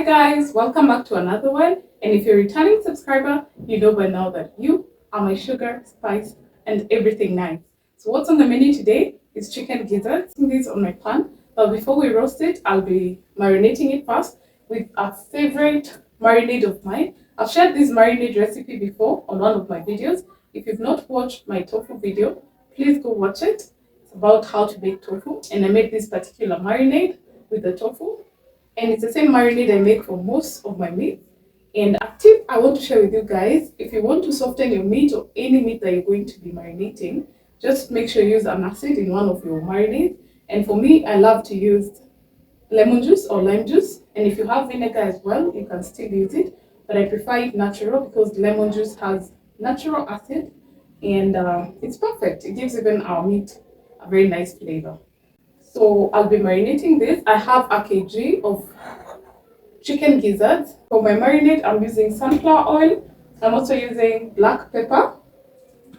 guys, welcome back to another one. And if you're a returning subscriber, you know by now that you are my sugar, spice, and everything nice. So what's on the menu today is chicken gizzards. This on my pan. But before we roast it, I'll be marinating it first with a favorite marinade of mine. I've shared this marinade recipe before on one of my videos. If you've not watched my tofu video, please go watch it. It's about how to make tofu, and I made this particular marinade with the tofu. And it's the same marinade I make for most of my meat. And a tip I want to share with you guys, if you want to soften your meat or any meat that you're going to be marinating, just make sure you use an acid in one of your marinades. And for me, I love to use lemon juice or lime juice. And if you have vinegar as well, you can still use it. But I prefer it natural because lemon juice has natural acid and it's perfect. It gives even our meat a very nice flavor. So I'll be marinating this. I have a kg of chicken gizzards. For my marinade, I'm using sunflower oil. I'm also using black pepper.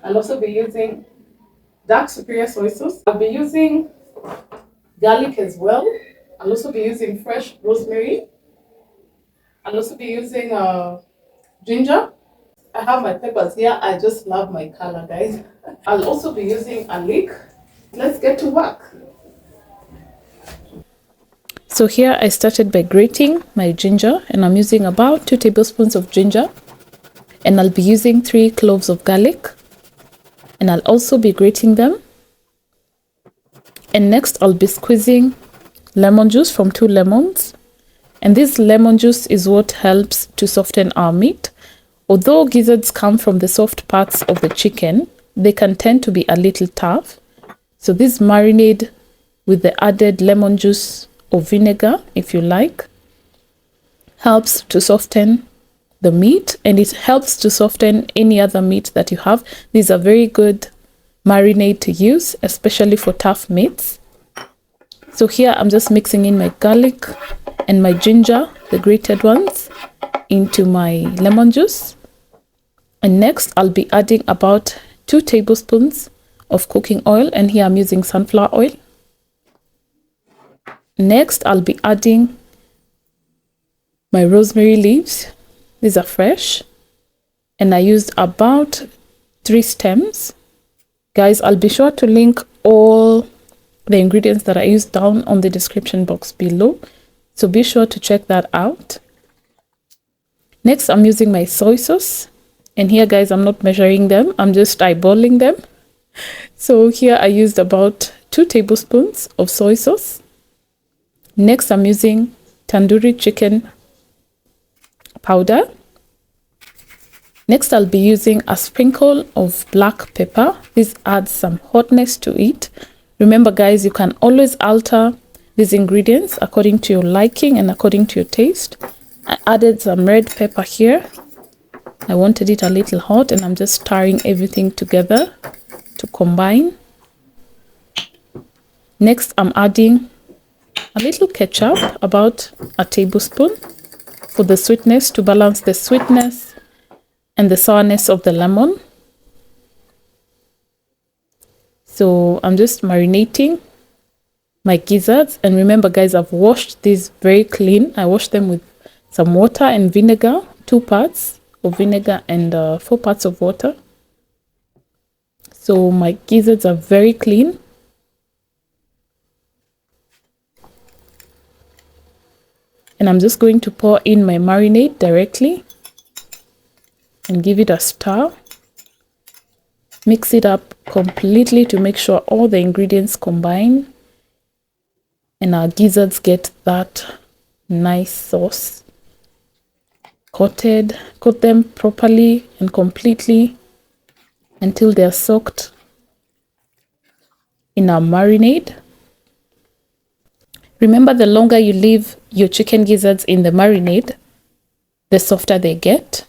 I'll also be using dark superior soy sauce. I'll be using garlic as well. I'll also be using fresh rosemary. I'll also be using ginger. I have my peppers here. I just love my color, guys. I'll also be using a leek. Let's get to work. So here I started by grating my ginger, and I'm using about 2 tablespoons of ginger, and I'll be using 3 cloves of garlic, and I'll also be grating them. And next I'll be squeezing lemon juice from 2 lemons, and this lemon juice is what helps to soften our meat. Although gizzards come from the soft parts of the chicken, they can tend to be a little tough. So this marinade with the added lemon juice or vinegar, if you like, helps to soften the meat, and it helps to soften any other meat that you have. These are very good marinade to use, especially for tough meats. So here I'm just mixing in my garlic and my ginger, the grated ones, into my lemon juice. And next I'll be adding about 2 tablespoons of cooking oil, and here I'm using sunflower oil. Next, I'll be adding my rosemary leaves. These are fresh, and I used about 3 stems. Guys, I'll be sure to link all the ingredients that I used down on the description box below, so be sure to check that out. Next, I'm using my soy sauce, and here, guys, I'm not measuring them, I'm just eyeballing them. So here I used about 2 tablespoons of soy sauce. Next, I'm using tandoori chicken powder. Next, I'll be using a sprinkle of black pepper. This adds some hotness to it. Remember, guys, you can always alter these ingredients according to your liking and according to your taste. I added some red pepper here. I wanted it a little hot, and I'm just stirring everything together to combine. Next, I'm adding a little ketchup, about a tablespoon, for the sweetness, to balance the sweetness and the sourness of the lemon. So I'm just marinating my gizzards, and remember, guys, I've washed these very clean. I washed them with some water and vinegar, 2 parts of vinegar and 4 parts of water. So my gizzards are very clean. And I'm just going to pour in my marinade directly and give it a stir. Mix it up completely to make sure all the ingredients combine and our gizzards get that nice sauce. Coat them properly and completely until they're soaked in our marinade. Remember, the longer you leave your chicken gizzards in the marinade, the softer they get.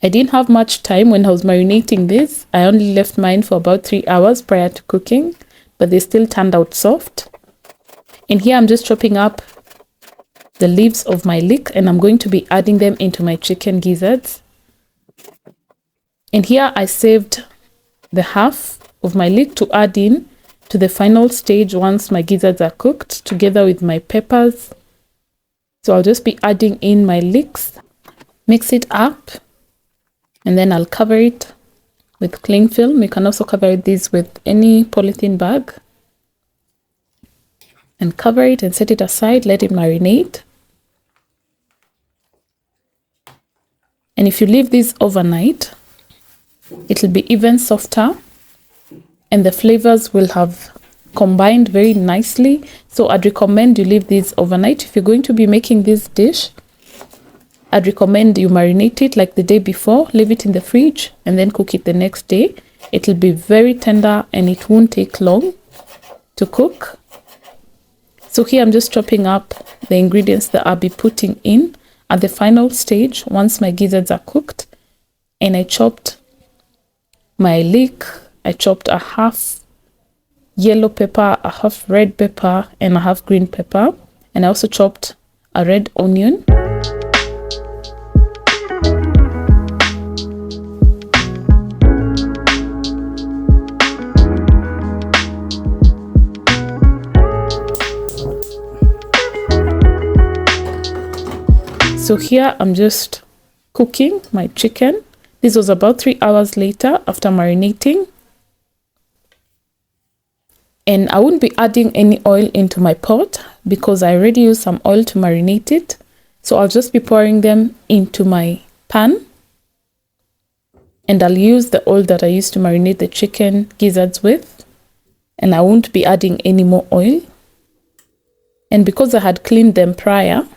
I didn't have much time when I was marinating this. I only left mine for about 3 hours prior to cooking, but they still turned out soft. And here I'm just chopping up the leaves of my leek, and I'm going to be adding them into my chicken gizzards. And here I saved the half of my leek to add in to the final stage once my gizzards are cooked, together with my peppers So I'll just be adding in my leeks, mix it up, and then I'll cover it with cling film. You can also cover this with any polythene bag. And cover it and set it aside, let it marinate. And if you leave this overnight, it'll be even softer and the flavors will have combined very nicely. So I'd recommend you leave this overnight. If you're going to be making this dish, I'd recommend you marinate it like the day before, leave it in the fridge, and then cook it the next day. It'll be very tender and it won't take long to cook. So here I'm just chopping up the ingredients that I'll be putting in at the final stage once my gizzards are cooked. And I chopped my leek, I chopped a half yellow pepper, a half red pepper, and a half green pepper. And I also chopped a red onion. So here I'm just cooking my chicken. This was about 3 hours later after marinating. And I won't be adding any oil into my pot because I already used some oil to marinate it. So I'll just be pouring them into my pan. And I'll use the oil that I used to marinate the chicken gizzards with. And I won't be adding any more oil. And because I had cleaned them prior,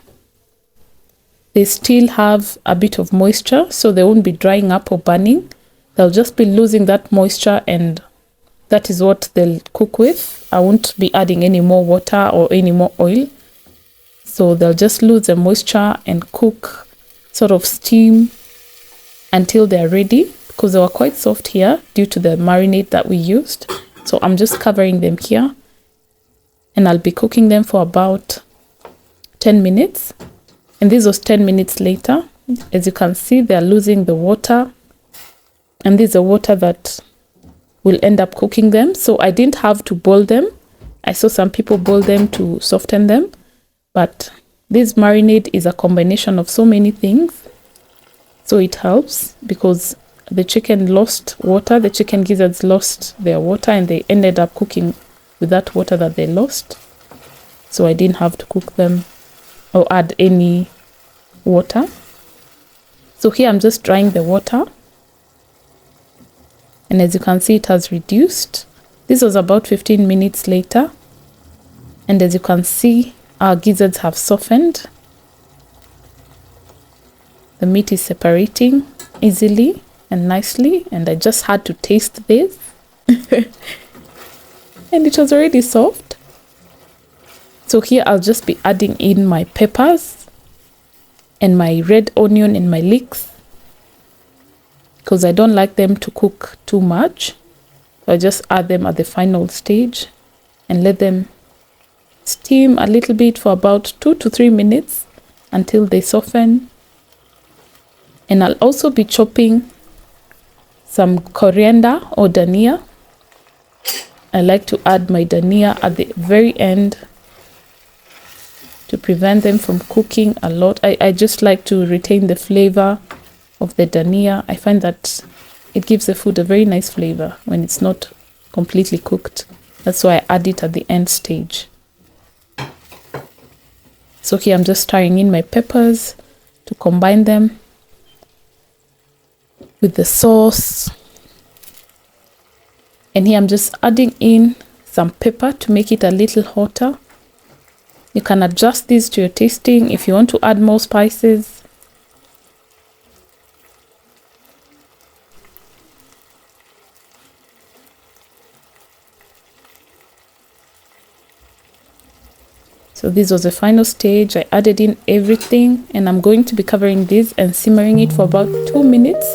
they still have a bit of moisture, so they won't be drying up or burning. They'll just be losing that moisture, and that is what they'll cook with. I won't be adding any more water or any more oil. So they'll just lose the moisture and cook, sort of steam until they're ready, because they were quite soft here due to the marinade that we used. So I'm just covering them here, and I'll be cooking them for about 10 minutes. And this was 10 minutes later. As you can see, they're losing the water. And this is the water that will end up cooking them. So I didn't have to boil them. I saw some people boil them to soften them. But this marinade is a combination of so many things. So it helps because the chicken lost water. The chicken gizzards lost their water and they ended up cooking with that water that they lost. So I didn't have to cook them or add any water. So here I'm just drying the water, and as you can see, it has reduced. This was about 15 minutes later, and as you can see, our gizzards have softened. The meat is separating easily and nicely, and I just had to taste this and it was already soft. So here I'll just be adding in my peppers and my red onion and my leeks because I don't like them to cook too much. So I just add them at the final stage and let them steam a little bit for about 2 to 3 minutes until they soften. And I'll also be chopping some coriander or dhania. I like to add my dhania at the very end to prevent them from cooking a lot. I just like to retain the flavor of the dhania. I find that it gives the food a very nice flavor when it's not completely cooked. That's why I add it at the end stage. So here I'm just stirring in my peppers to combine them with the sauce. And here I'm just adding in some pepper to make it a little hotter. You can adjust this to your tasting if you want to add more spices. So this was the final stage. I added in everything and I'm going to be covering this and simmering it for about 2 minutes.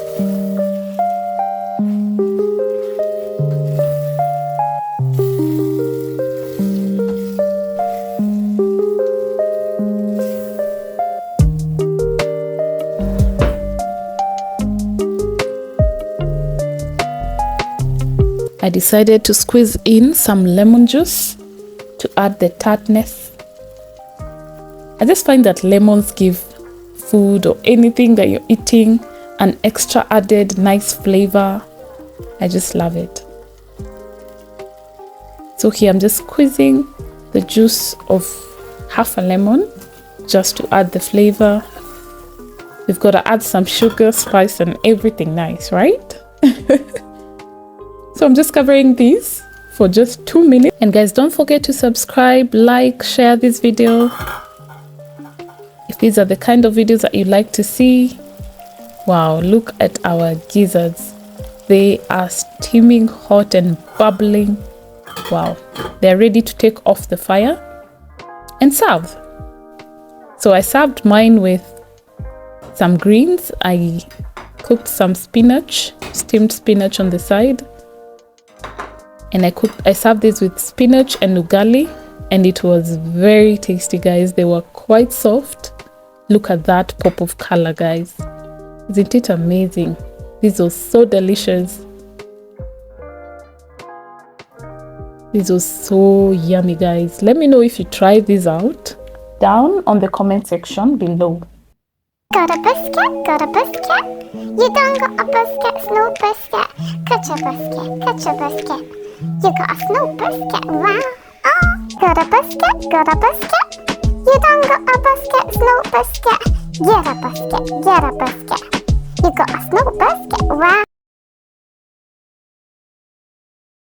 I decided to squeeze in some lemon juice to add the tartness. I just find that lemons give food or anything that you're eating an extra added nice flavor. I just love it. So here I'm just squeezing the juice of half a lemon just to add the flavor. We've got to add some sugar, spice, and everything nice, right? So I'm just covering this for just 2 minutes. And guys, don't forget to subscribe, like, share this video if these are the kind of videos that you like to see. Wow, look at our gizzards. They are steaming hot and bubbling. Wow, they're ready to take off the fire and serve. So I served mine with some greens. I cooked some spinach, steamed spinach on the side. And I served this with spinach and ugali, and it was very tasty, guys. They were quite soft. Look at that pop of color, guys. Isn't it amazing? This was so delicious. This was so yummy, guys. Let me know if you try this out down on the comment section below. Got a biscuit, got a biscuit. You don't got a biscuit, snow biscuit. Cut your biscuit, cut your biscuit. You got a snow biscuit, wow. Oh, got a biscuit, got a biscuit. You don't got a biscuit, snow biscuit. Get a biscuit, get a biscuit. You got a snow biscuit, wow.